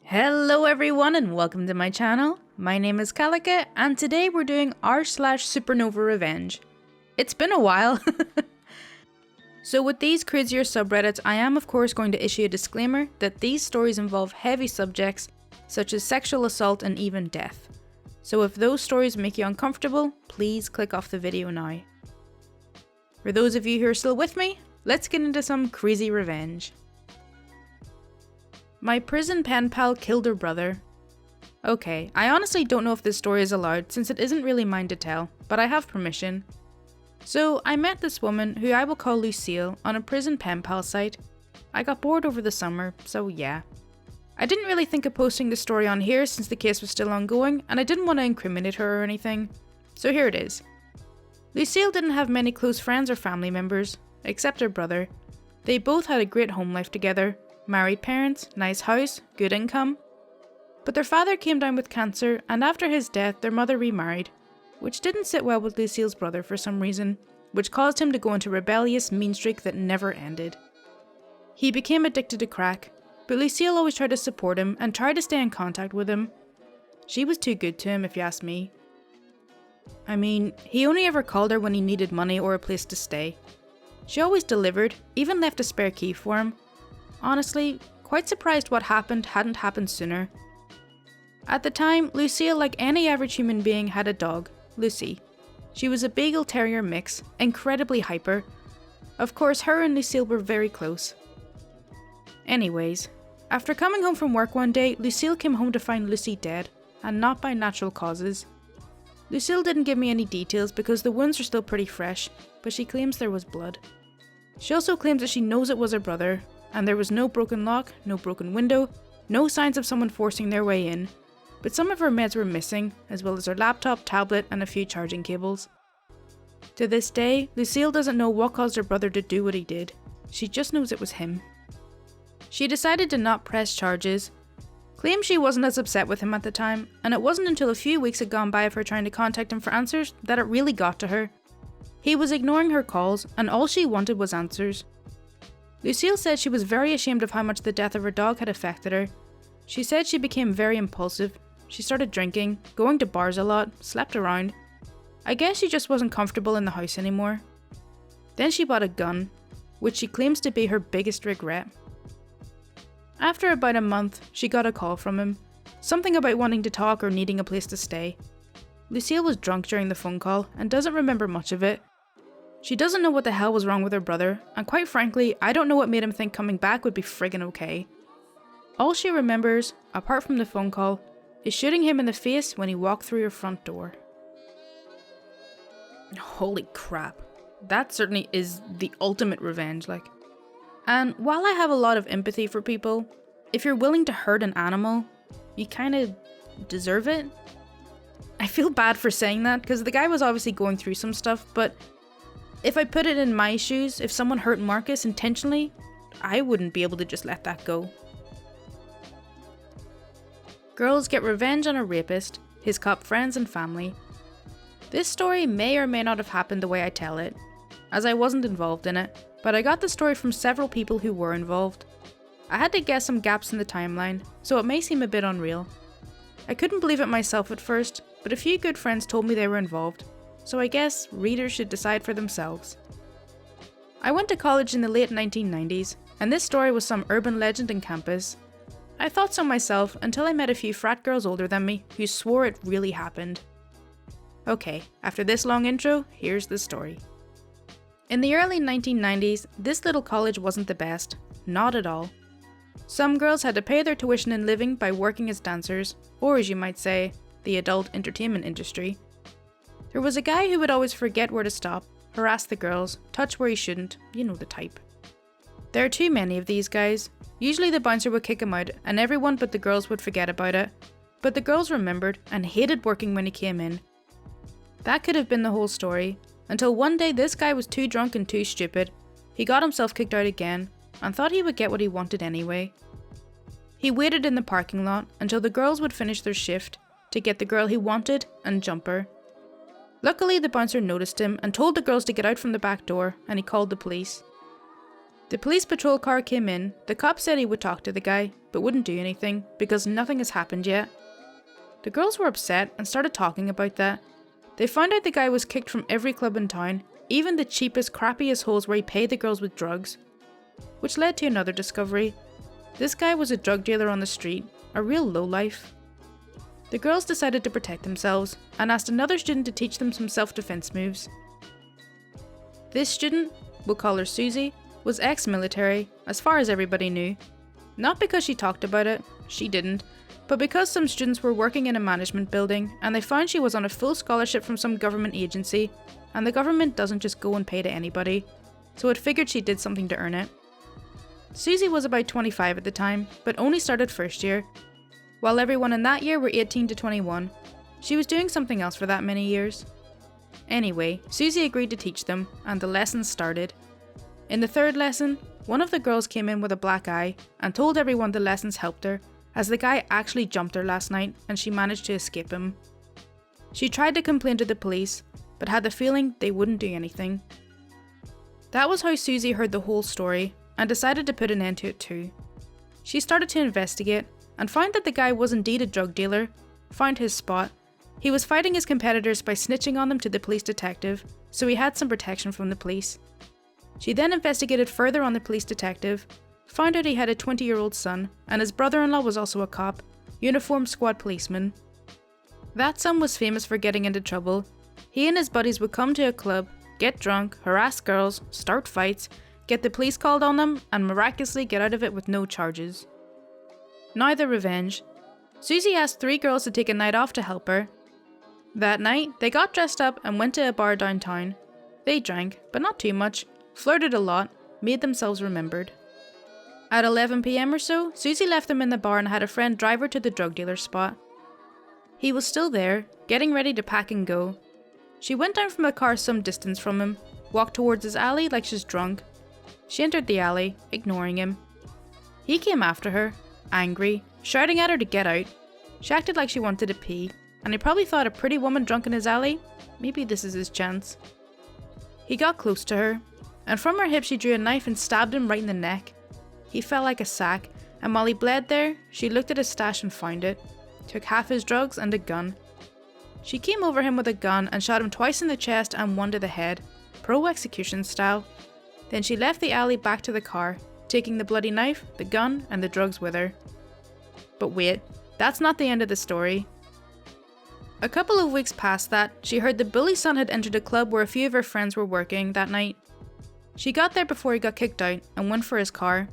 Hello everyone and welcome to my channel. My name is Kalika and today we're doing r/SupernovaRevenge. It's been a while. So with these crazier subreddits, I am of course going to issue a disclaimer that these stories involve heavy subjects such as sexual assault and even death. So if those stories make you uncomfortable, please click off the video now. For those of you who are still with me, let's get into some crazy revenge. My prison pen pal killed her brother. Okay, I honestly don't know if this story is allowed since it isn't really mine to tell, but I have permission. So I met this woman, who I will call Lucille, on a prison pen pal site. I got bored over the summer, so yeah. I didn't really think of posting the story on here since the case was still ongoing and I didn't want to incriminate her or anything. So here it is. Lucille didn't have many close friends or family members, except her brother. They both had a great home life together. Married parents, nice house, good income. But their father came down with cancer and after his death their mother remarried, which didn't sit well with Lucille's brother for some reason, which caused him to go into a rebellious mean streak that never ended. He became addicted to crack, but Lucille always tried to support him and tried to stay in contact with him. She was too good to him if you ask me. I mean, he only ever called her when he needed money or a place to stay. She always delivered, even left a spare key for him. Honestly, quite surprised what happened hadn't happened sooner. At the time, Lucille, like any average human being, had a dog, Lucy. She was a Beagle Terrier mix, incredibly hyper. Of course, her and Lucille were very close. Anyways, after coming home from work one day, Lucille came home to find Lucy dead, and not by natural causes. Lucille didn't give me any details because the wounds are still pretty fresh, but she claims there was blood. She also claims that she knows it was her brother, and there was no broken lock, no broken window, no signs of someone forcing their way in, but some of her meds were missing, as well as her laptop, tablet, and a few charging cables. To this day, Lucille doesn't know what caused her brother to do what he did. She just knows it was him. She decided to not press charges, claimed she wasn't as upset with him at the time, and it wasn't until a few weeks had gone by of her trying to contact him for answers that it really got to her. He was ignoring her calls, and all she wanted was answers. Lucille said she was very ashamed of how much the death of her dog had affected her. She said she became very impulsive. She started drinking, going to bars a lot, slept around. I guess she just wasn't comfortable in the house anymore. Then she bought a gun, which she claims to be her biggest regret. After about a month, she got a call from him. Something about wanting to talk or needing a place to stay. Lucille was drunk during the phone call and doesn't remember much of it. She doesn't know what the hell was wrong with her brother, and quite frankly, I don't know what made him think coming back would be friggin' okay. All she remembers, apart from the phone call, is shooting him in the face when he walked through her front door. Holy crap. That certainly is the ultimate revenge, like. And while I have a lot of empathy for people, if you're willing to hurt an animal, you kinda deserve it. I feel bad for saying that, because the guy was obviously going through some stuff, but if I put it in my shoes, if someone hurt Marcus intentionally, I wouldn't be able to just let that go. Girls get revenge on a rapist, his cop friends and family. This story may or may not have happened the way I tell it, as I wasn't involved in it, but I got the story from several people who were involved. I had to guess some gaps in the timeline, so it may seem a bit unreal. I couldn't believe it myself at first, but a few good friends told me they were involved. So I guess readers should decide for themselves. I went to college in the late 1990s, and this story was some urban legend in campus. I thought so myself until I met a few frat girls older than me who swore it really happened. Okay, after this long intro, here's the story. In the early 1990s, this little college wasn't the best. Not at all. Some girls had to pay their tuition and living by working as dancers, or as you might say, the adult entertainment industry. There was a guy who would always forget where to stop, harass the girls, touch where he shouldn't, you know the type. There are too many of these guys. Usually the bouncer would kick him out and everyone but the girls would forget about it. But the girls remembered and hated working when he came in. That could have been the whole story, until one day this guy was too drunk and too stupid. He got himself kicked out again and thought he would get what he wanted anyway. He waited in the parking lot until the girls would finish their shift to get the girl he wanted and jump her. Luckily, the bouncer noticed him and told the girls to get out from the back door, and he called the police. The police patrol car came in. The cop said he would talk to the guy, but wouldn't do anything because nothing has happened yet. The girls were upset and started talking about that. They found out the guy was kicked from every club in town, even the cheapest, crappiest holes where he paid the girls with drugs. Which led to another discovery. This guy was a drug dealer on the street, a real lowlife. The girls decided to protect themselves and asked another student to teach them some self-defense moves. This student, we'll call her Susie, was ex-military, as far as everybody knew. Not because she talked about it, she didn't, but because some students were working in a management building and they found she was on a full scholarship from some government agency, and the government doesn't just go and pay to anybody, so it figured she did something to earn it. Susie was about 25 at the time, but only started first year. While everyone in that year were 18 to 21, she was doing something else for that many years. Anyway, Susie agreed to teach them, and the lessons started. In the third lesson, one of the girls came in with a black eye and told everyone the lessons helped her, as the guy actually jumped her last night and she managed to escape him. She tried to complain to the police, but had the feeling they wouldn't do anything. That was how Susie heard the whole story and decided to put an end to it too. She started to investigate and found that the guy was indeed a drug dealer, found his spot. He was fighting his competitors by snitching on them to the police detective, so he had some protection from the police. She then investigated further on the police detective, found out he had a 20-year-old son, and his brother-in-law was also a cop, uniformed squad policeman. That son was famous for getting into trouble. He and his buddies would come to a club, get drunk, harass girls, start fights, get the police called on them, and miraculously get out of it with no charges. Now the revenge. Susie asked 3 girls to take a night off to help her. That night, they got dressed up and went to a bar downtown. They drank, but not too much, flirted a lot, made themselves remembered. At 11 PM or so, Susie left them in the bar and had a friend drive her to the drug dealer's spot. He was still there, getting ready to pack and go. She went down from a car some distance from him, walked towards his alley like she's drunk. She entered the alley, ignoring him. He came after her, angry, shouting at her to get out. She acted like she wanted to pee, and he probably thought a pretty woman drunk in his alley, maybe this is his chance. He got close to her, and from her hip she drew a knife and stabbed him right in the neck. He fell like a sack, and while he bled there, she looked at his stash and found it, took half his drugs and a gun. She came over him with a gun and shot him twice in the chest and one to the head, pro-execution style. Then she left the alley back to the car, taking the bloody knife, the gun, and the drugs with her. But wait, that's not the end of the story. A couple of weeks past that, she heard the bully's son had entered a club where a few of her friends were working that night. She got there before he got kicked out and went for his car.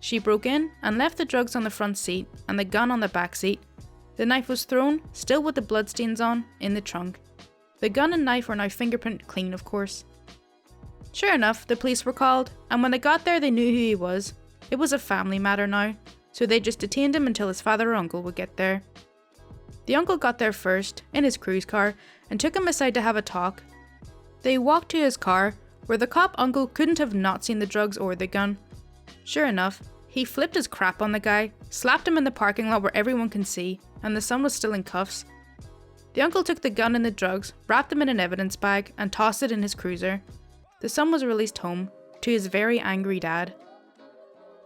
She broke in and left the drugs on the front seat and the gun on the back seat. The knife was thrown, still with the bloodstains on, in the trunk. The gun and knife were now fingerprint clean, of course. Sure enough, the police were called, and when they got there they knew who he was. It was a family matter now, so they just detained him until his father or uncle would get there. The uncle got there first, in his cruise car, and took him aside to have a talk. They walked to his car, where the cop uncle couldn't have not seen the drugs or the gun. Sure enough, he flipped his crap on the guy, slapped him in the parking lot where everyone can see, and the son was still in cuffs. The uncle took the gun and the drugs, wrapped them in an evidence bag, and tossed it in his cruiser. The son was released home, to his very angry dad.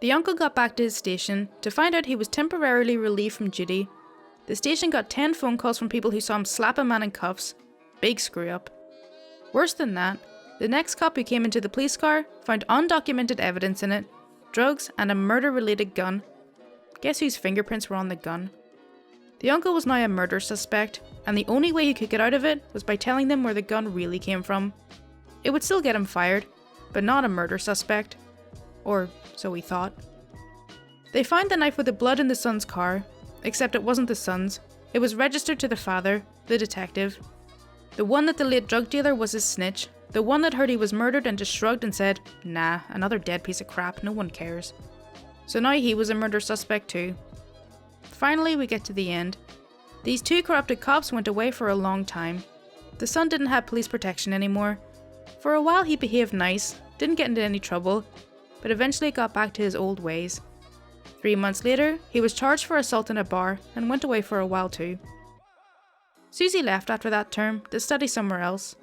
The uncle got back to his station to find out he was temporarily relieved from duty. The station got 10 phone calls from people who saw him slap a man in cuffs. Big screw up. Worse than that, the next cop who came into the police car found undocumented evidence in it, drugs and a murder-related gun. Guess whose fingerprints were on the gun? The uncle was now a murder suspect, and the only way he could get out of it was by telling them where the gun really came from. It would still get him fired, but not a murder suspect. Or so he thought. They found the knife with the blood in the son's car, except it wasn't the son's. It was registered to the father, the detective. The one that the late drug dealer was his snitch, the one that heard he was murdered and just shrugged and said, "Nah, another dead piece of crap, no one cares." So now he was a murder suspect too. Finally, we get to the end. These 2 corrupted cops went away for a long time. The son didn't have police protection anymore. For a while he behaved nice, didn't get into any trouble, but eventually got back to his old ways. 3 months later, he was charged for assault in a bar and went away for a while too. Susie left after that term to study somewhere else.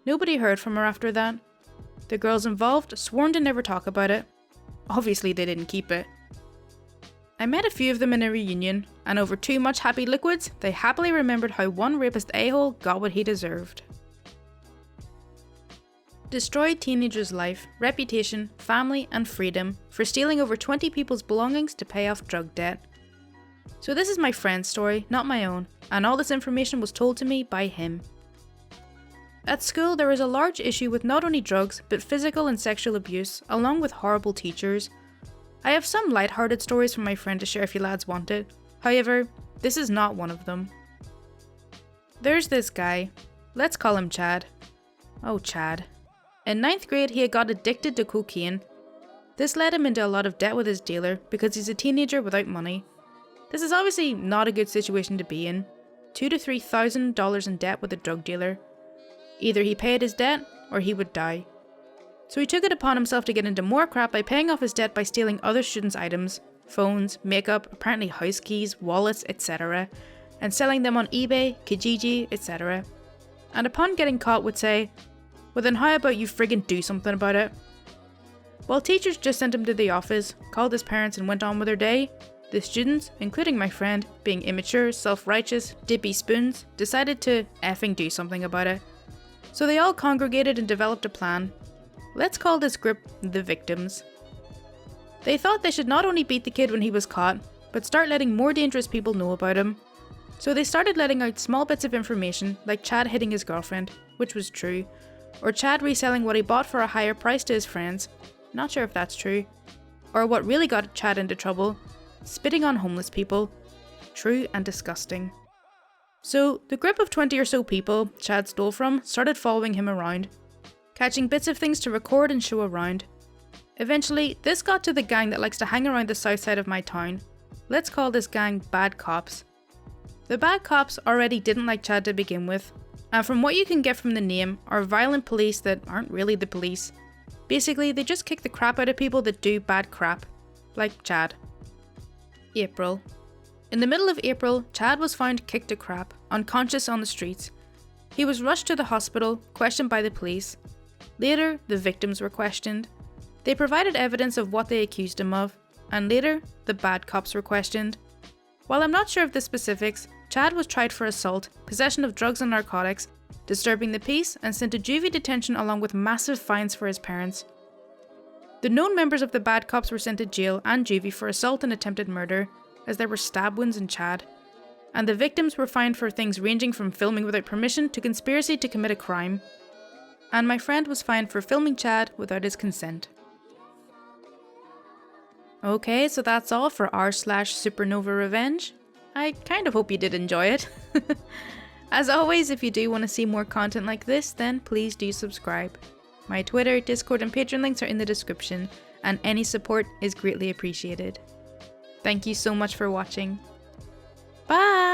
Nobody heard from her after that. The girls involved sworn to never talk about it. Obviously they didn't keep it. I met a few of them in a reunion, and over 2 much happy liquids, they happily remembered how one rapist a-hole got what he deserved. Destroyed teenager's life, reputation, family, and freedom for stealing over 20 people's belongings to pay off drug debt. So this is my friend's story, not my own, and all this information was told to me by him. At school, there is a large issue with not only drugs, but physical and sexual abuse, along with horrible teachers. I have some light-hearted stories from my friend to share if you lads want it. However, this is not one of them. There's this guy. Let's call him Chad. Oh, Chad. In 9th grade, he had got addicted to cocaine. This led him into a lot of debt with his dealer because he's a teenager without money. This is obviously not a good situation to be in. $2,000 to $3,000 in debt with a drug dealer. Either he paid his debt, or he would die. So he took it upon himself to get into more crap by paying off his debt by stealing other students' items, phones, makeup, apparently house keys, wallets, etc., and selling them on eBay, Kijiji, etc. And upon getting caught would say, "Well then how about you friggin' do something about it?" While teachers just sent him to the office, called his parents and went on with their day, the students, including my friend, being immature, self-righteous, dippy spoons, decided to effing do something about it. So they all congregated and developed a plan. Let's call this group the victims. They thought they should not only beat the kid when he was caught, but start letting more dangerous people know about him. So they started letting out small bits of information, like Chad hitting his girlfriend, which was true, or Chad reselling what he bought for a higher price to his friends, not sure if that's true, or what really got Chad into trouble, spitting on homeless people, true and disgusting. So the group of 20 or so people Chad stole from started following him around, catching bits of things to record and show around. Eventually, this got to the gang that likes to hang around the south side of my town. Let's call this gang Bad Cops. The Bad Cops already didn't like Chad to begin with, and from what you can get from the name, are violent police that aren't really the police. Basically, they just kick the crap out of people that do bad crap, like Chad. April. In the middle of April, Chad was found kicked to crap, unconscious on the streets. He was rushed to the hospital, questioned by the police. Later, the victims were questioned. They provided evidence of what they accused him of, and later, the Bad Cops were questioned. While I'm not sure of the specifics, Chad was tried for assault, possession of drugs and narcotics, disturbing the peace, and sent to juvie detention along with massive fines for his parents. The known members of the Bad Cops were sent to jail and juvie for assault and attempted murder, as there were stab wounds in Chad. And the victims were fined for things ranging from filming without permission to conspiracy to commit a crime. And my friend was fined for filming Chad without his consent. Okay, so that's all for r/SupernovaRevenge. I kind of hope you did enjoy it. As always, if you do want to see more content like this, then please do subscribe. My Twitter, Discord and Patreon links are in the description, and any support is greatly appreciated. Thank you so much for watching. Bye!